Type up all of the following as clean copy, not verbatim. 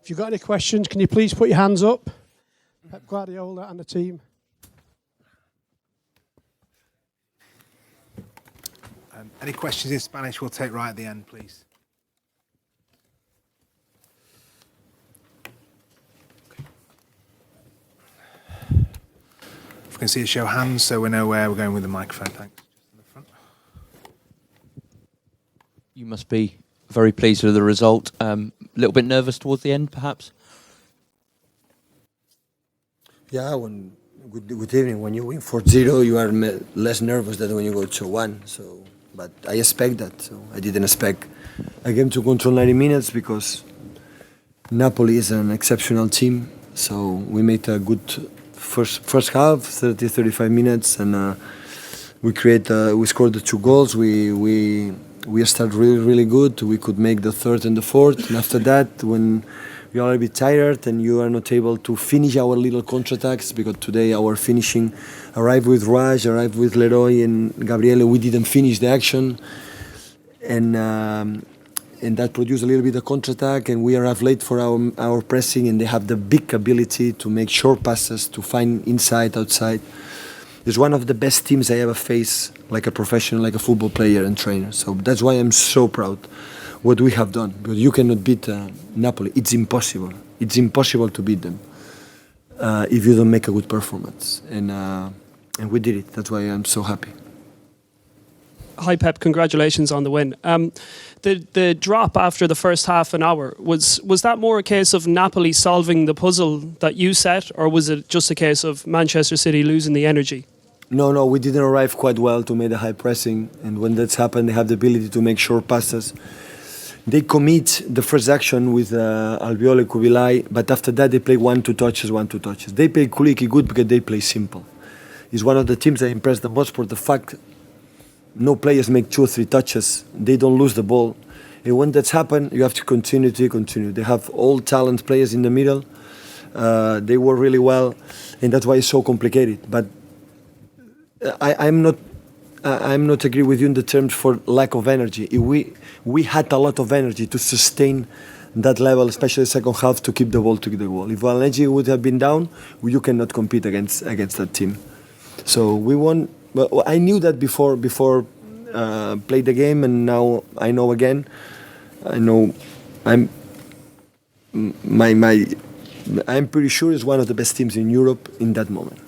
If you've got any questions, can you please put your hands up? Pep Guardiola and the team. Any questions in Spanish we'll take right at the end, please. If we can see a show of hands so we know where we're going with the microphone, thanks. Just in the front. You must be very pleased with the result. A little bit nervous towards the end, perhaps? Yeah, good evening. When you win 4-0, you are less nervous than when you go 2-1. So, but I expect that. So I didn't expect a game to control 90 minutes because Napoli is an exceptional team. So we made a good first half, 35 minutes, and we scored the 2 goals. We started really good. We could make the third and the fourth, and after that, when you are a bit tired and you are not able to finish our little counterattacks, because today our finishing arrived with Raj, arrived with Leroy and Gabriele. We didn't finish the action, and that produced a little bit of counterattack, and we arrived late for our pressing, and they have the big ability to make short passes, to find inside, outside. It's one of the best teams I ever faced, like a professional, like a football player and trainer. So that's why I'm so proud what we have done. Because you cannot beat Napoli. It's impossible. It's impossible to beat them if you don't make a good performance. And we did it. That's why I'm so happy. Hi Pep, congratulations on the win. The drop after the first half an hour, was that more a case of Napoli solving the puzzle that you set, or was it just a case of Manchester City losing the energy? No, we didn't arrive quite well to make the high pressing, and when that's happened, they have the ability to make short passes. They commit the first action with Albiol and Kubilai, but after that they play 1-2 touches. They play Kuliki good because they play simple. It's one of the teams that impressed the most for the fact no players make 2 or 3 touches. They don't lose the ball. And when that's happened, you have to continue. They have all talent players in the middle. They work really well, and that's why it's so complicated. But I'm not agree with you in the terms for lack of energy. We had a lot of energy to sustain that level, especially the second half, to keep the ball. If our energy would have been down, you cannot compete against that team. So we won. Well, I knew that before play the game, and now I know again. I know I'm pretty sure it's one of the best teams in Europe in that moment.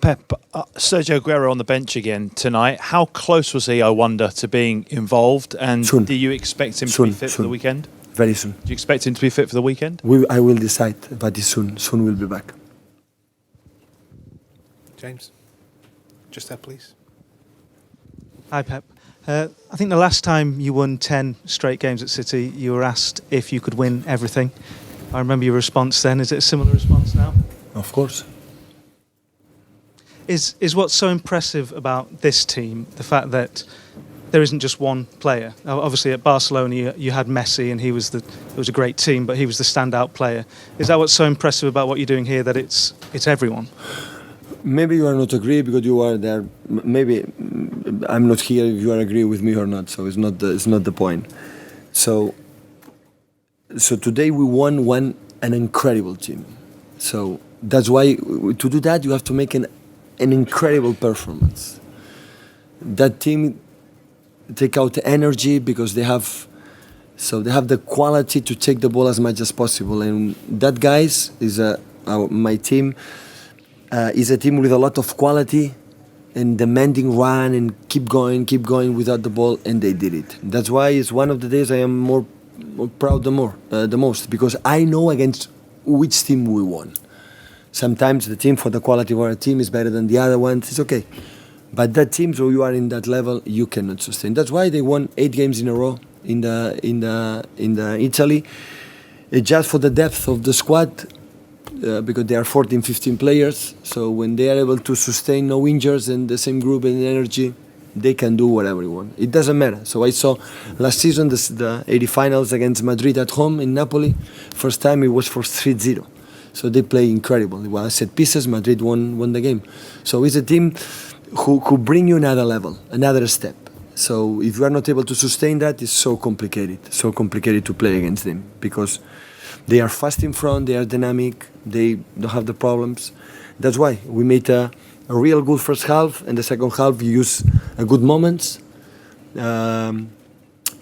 Pep, Sergio Aguero on the bench again tonight. How close was he, I wonder, to being involved? And soon. Do you expect him to be fit for the weekend? Very soon. Do you expect him to be fit for the weekend? I will decide, but it's soon. Soon we'll be back. James, just there, please. Hi, Pep. I think the last time you won 10 straight games at City, you were asked if you could win everything. I remember your response then. Is it a similar response now? Of course. Is what's so impressive about this team the fact that there isn't just one player? Obviously, at Barcelona, you had Messi, and it was a great team, but he was the standout player. Is that what's so impressive about what you're doing here, that it's everyone? Maybe you are not agree because you are there. Maybe I'm not here if you are agree with me or not. So it's not the point. So today we won an incredible team. So that's why to do that you have to make an incredible performance. That team take out the energy because they have the quality to take the ball as much as possible, and that guys is my team is a team with a lot of quality and demanding run and keep going without the ball, and they did it. That's why it's one of the days I am more proud the most, because I know against which team we won. Sometimes the team for the quality of our team is better than the other ones. It's okay, but that team, so you are in that level, you cannot sustain. That's why they won 8 games in a row in the Italy. Just for the depth of the squad, because they are 14, 15 players. So when they are able to sustain no injuries and the same group and energy, they can do whatever they want. It doesn't matter. So I saw last season the 80 finals against Madrid at home in Napoli. First time it was for 3-0. So they play incredible. Well, I set pieces, Madrid won the game. So it's a team who bring you another level, another step. So if you are not able to sustain that, it's so complicated to play against them, because They are fast in front, they are dynamic, they don't have the problems. That's why we made a real good first half, and the second half we use good moments. And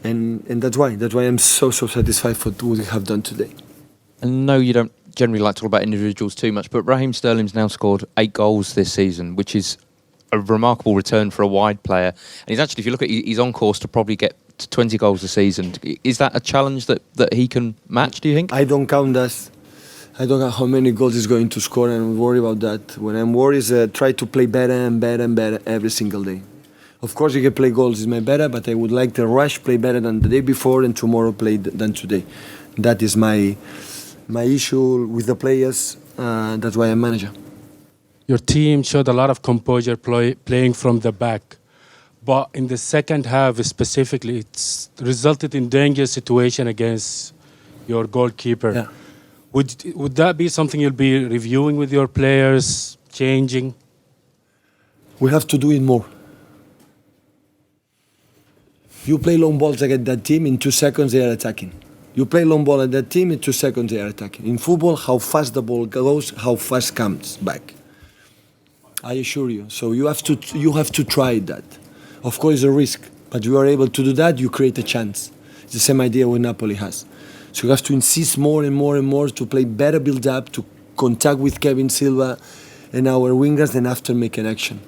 that's why I'm so satisfied for what we have done today. And no, you don't generally like to talk about individuals too much, but Raheem Sterling's now scored 8 goals this season, which is a remarkable return for a wide player. And he's actually, if you look at it, he's on course to probably get to 20 goals a season. Is that a challenge that he can match, do you think? I don't count that. I don't know how many goals he's going to score, and I'm worried about that. When I'm worried, is try to play better and better and better every single day. Of course, you can play goals is my better, but I would like the rush play better than the day before and tomorrow play than today. That is my issue with the players. That's why I'm manager. Your team showed a lot of composure playing from the back. But in the second half specifically, it's resulted in dangerous situation against your goalkeeper. Yeah. Would that be something you'll be reviewing with your players, changing? We have to do it more. You play long balls against that team, in 2 seconds they are attacking. You play long ball at that team, in 2 seconds they are attacking. In football, how fast the ball goes, how fast comes back. I assure you. So you have to try that. Of course, it's a risk, but you are able to do that, you create a chance. It's the same idea what Napoli has. So you have to insist more and more and more to play better build-up, to contact with Kevin Silva and our wingers, and after make an action.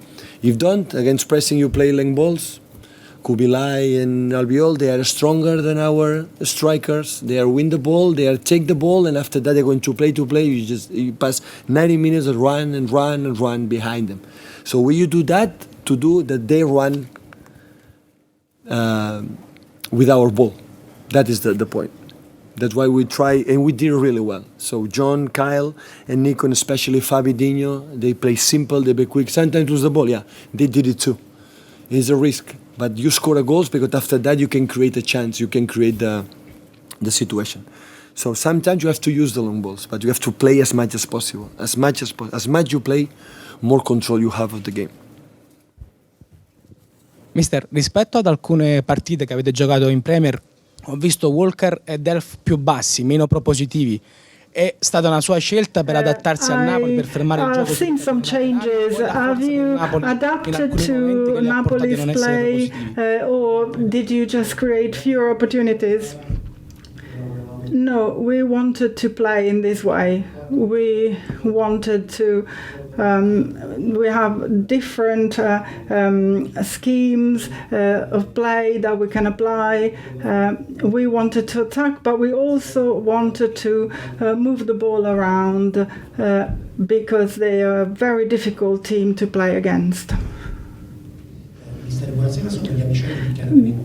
If don't, against pressing you play long balls, Kubilai and Albiol, they are stronger than our strikers. They are win the ball, they are take the ball, and after that they're going to play. You pass 90 minutes of run and run and run behind them. So when you do that, they run with our ball. That is the point. That's why we try, and we did really well. So John, Kyle, and Nico, and especially Fabi Dino, they play simple, they play quick. Sometimes lose the ball, yeah, they did it too. It's a risk, but you score a goals because after that you can create a chance, you can create the situation. So sometimes you have to use the long balls, but you have to play as much as possible. As much you play, more control you have of the game. Mister, rispetto ad alcune partite che avete giocato in Premier, ho visto Walker e Delph più bassi, meno propositivi. È stata una sua scelta per adattarsi al Napoli, per fermare il gioco? I've seen some changes. Have you adapted to Napoli's play or did you just create fewer opportunities? No, we wanted to play in this way. We wanted to we have different schemes of play that we can apply. We wanted to attack, but we also wanted to move the ball around because they are a very difficult team to play against.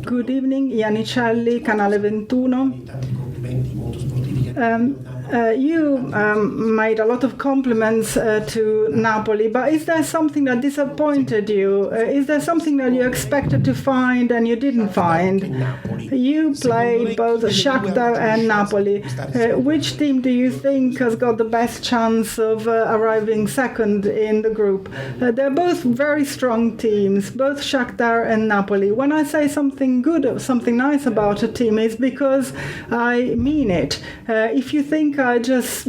Good evening, Iannicelli, Canale 21. You made a lot of compliments to Napoli, but is there something that disappointed you? Is there something that you expected to find and you didn't find? You played both Shakhtar and Napoli. Which team do you think has got the best chance of arriving second in the group? They're both very strong teams, both Shakhtar and Napoli. When I say something good or something nice about a team, it's because I mean it. If you think I just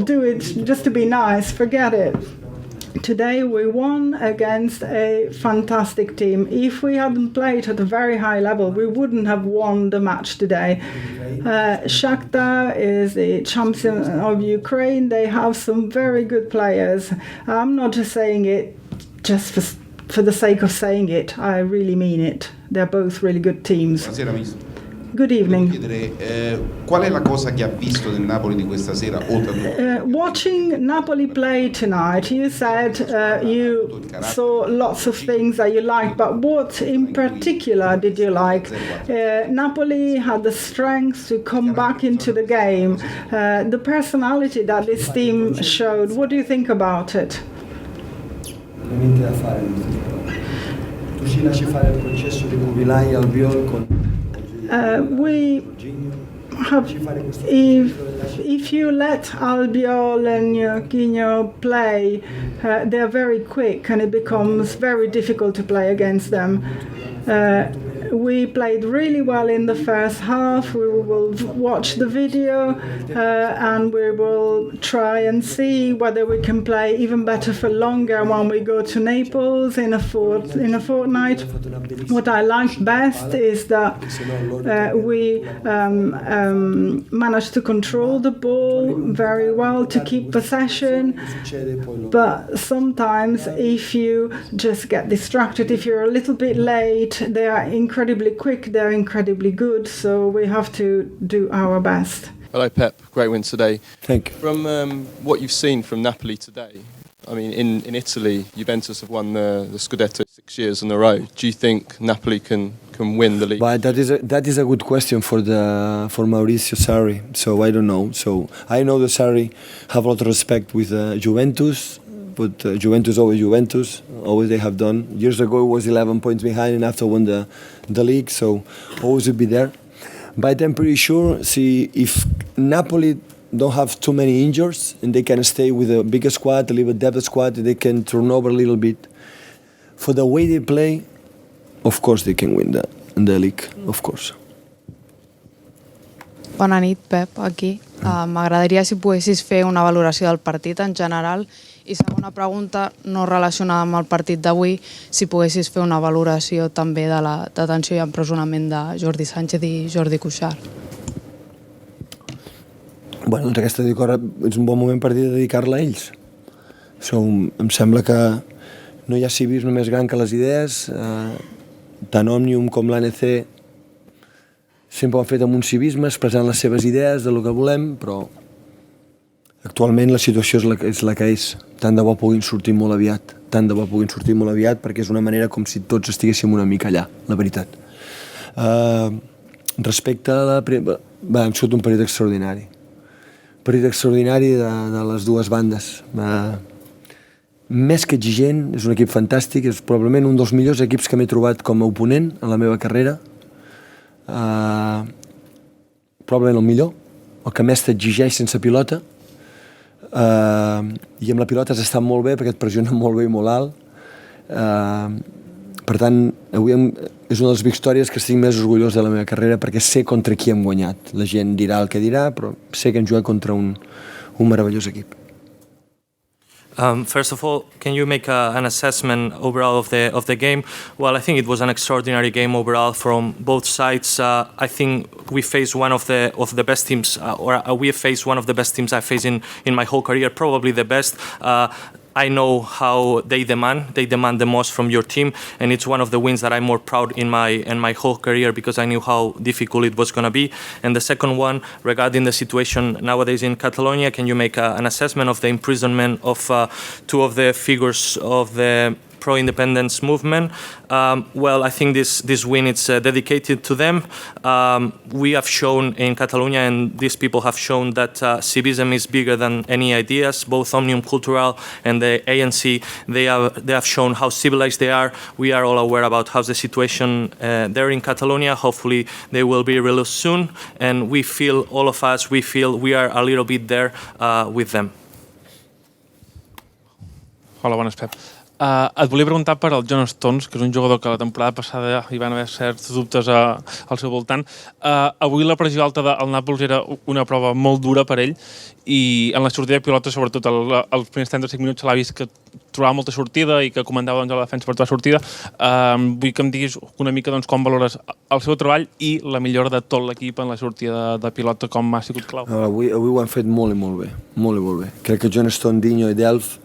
do it just to be nice, forget it. Today we won against a fantastic team. If we hadn't played at a very high level, we wouldn't have won the match today. Shakhtar is the champion of Ukraine. They have some very good players. I'm not just saying it just for the sake of saying it. I really mean it. They're both really good teams. Good evening. Qual è la cosa che ha visto del Napoli di questa sera? Watching Napoli play tonight, you said you saw lots of things that you liked, but what in particular did you like? Napoli had the strength to come back into the game. The personality that this team showed, what do you think about it? Tu ci lasci fare il processo di Kubilai al Albiol con we have, if you let Albiol and Jorginho play, they're very quick and it becomes very difficult to play against them. we played really well in the first half. We will watch the video and we will try and see whether we can play even better for longer when we go to Naples in a fortnight. What I like best is that we managed to control the ball very well, to keep possession. But sometimes if you just get distracted, if you're a little bit late, they are incredibly quick, they're incredibly good, so we have to do our best. Hello Pep, great win today. Thank you. From what you've seen from Napoli today, I mean in Italy, Juventus have won the Scudetto 6 years in a row. Do you think Napoli can win the league? But that is a good question for Maurizio Sarri. So I don't know. So I know that Sarri have a lot of respect with Juventus, but Juventus always Juventus. Always they have done. Years ago it was 11 points behind and after won the league. So always will be there. But I'm pretty sure. See, if Napoli don't have too many injuries and they can stay with a bigger squad, a little bit depth squad, they can turn over a little bit. For the way they play, of course they can win the league, of course. Bona nit, Pep, aquí. M'agradaria si poguessis fer una valoració del partit en general i segona pregunta, no relacionada amb el partit d'avui, si poguessis fer una valoració també de la detenció i empresonament de Jordi Sánchez i Jordi Cuixart. Bueno, doncs aquesta és un bon moment per dedicar-la a ells. Em sembla que no hi ha civisme més gran que les idees. Tant Òmnium com l'ANC sempre ho han fet amb un civisme, expressant les seves idees de lo que volem, però actualment la situació és la que és. Tant de bo puguin sortir molt aviat, perquè és una manera com si tots estiguéssim una mica allà, la veritat. Respecte a la... hem sigut un partit extraordinari. De les dues bandes. Més que exigent, és un equip fantàstic, és probablement un dels millors equips que m'he trobat com a oponent en la meva carrera. Probablement el millor, el que més t'exigeix sense pilota. I amb la pilota has estat molt bé perquè et pressiona molt bé i molt alt. Per tant, avui és una de les victòries que estic més orgullós de la meva carrera perquè sé contra qui hem guanyat. La gent dirà el que dirà, però sé que hem jugat contra un meravellós equip. First of all, can you make an assessment overall of the game? Well, I think it was an extraordinary game overall from both sides. I think we faced one of the best teams, or we have faced one of the best teams I've faced in my whole career, probably the best. I know how they demand the most from your team, and it's one of the wins that I'm more proud in my whole career because I knew how difficult it was going to be. And the second one, regarding the situation nowadays in Catalonia, can you make an assessment of the imprisonment of two of the figures of the pro-independence movement? Well, I think this win is dedicated to them. We have shown in Catalonia, and these people have shown that civism is bigger than any ideas. Both Omnium Cultural and the ANC, they have shown how civilized they are. We are all aware about how's the situation there in Catalonia. Hopefully they will be released soon, and we feel, all of us, we feel we are a little bit there with them. Hola, bones, Pep. Et volia preguntar per al John Stones, que és un jugador que la temporada passada hi van haver certs dubtes al seu voltant. Avui la pressió alta del Nàpols era una prova molt dura per ell i en la sortida de pilota, sobretot els primers 35 minuts, se l'ha vist que trobava molta sortida i que comandava a la defensa per tota la sortida. Vull que em diguis una mica com valores el seu treball i la millora de tot l'equip en la sortida de pilota, com ha sigut clau. Avui ho han fet molt i molt bé. Crec que John Stone, Dinho i Delph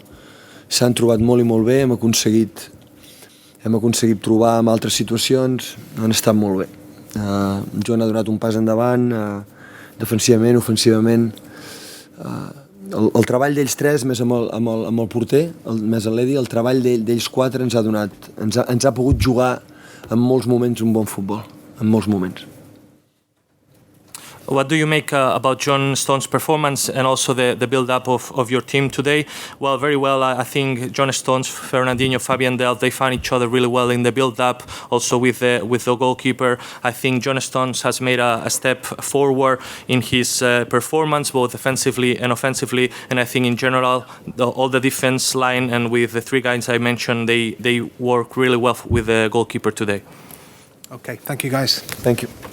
s'han trobat molt i molt bé, hem aconseguit trobar en altres situacions, han estat molt bé. John ha donat un pas endavant, defensivament, ofensivament. El treball d'ells tres, més amb el porter, més l'Edi, el treball d'ells quatre ens ha pogut jugar en molts moments un bon futbol, en molts moments. What do you make about John Stones' performance and also the build-up of your team today? Well, very well. I think John Stones, Fernandinho, Fabian Delph, they found each other really well in the build-up. Also with the goalkeeper, I think John Stones has made a step forward in his performance, both offensively and offensively. And I think in general, all the defense line and with the three guys I mentioned, they work really well with the goalkeeper today. Okay, thank you guys. Thank you.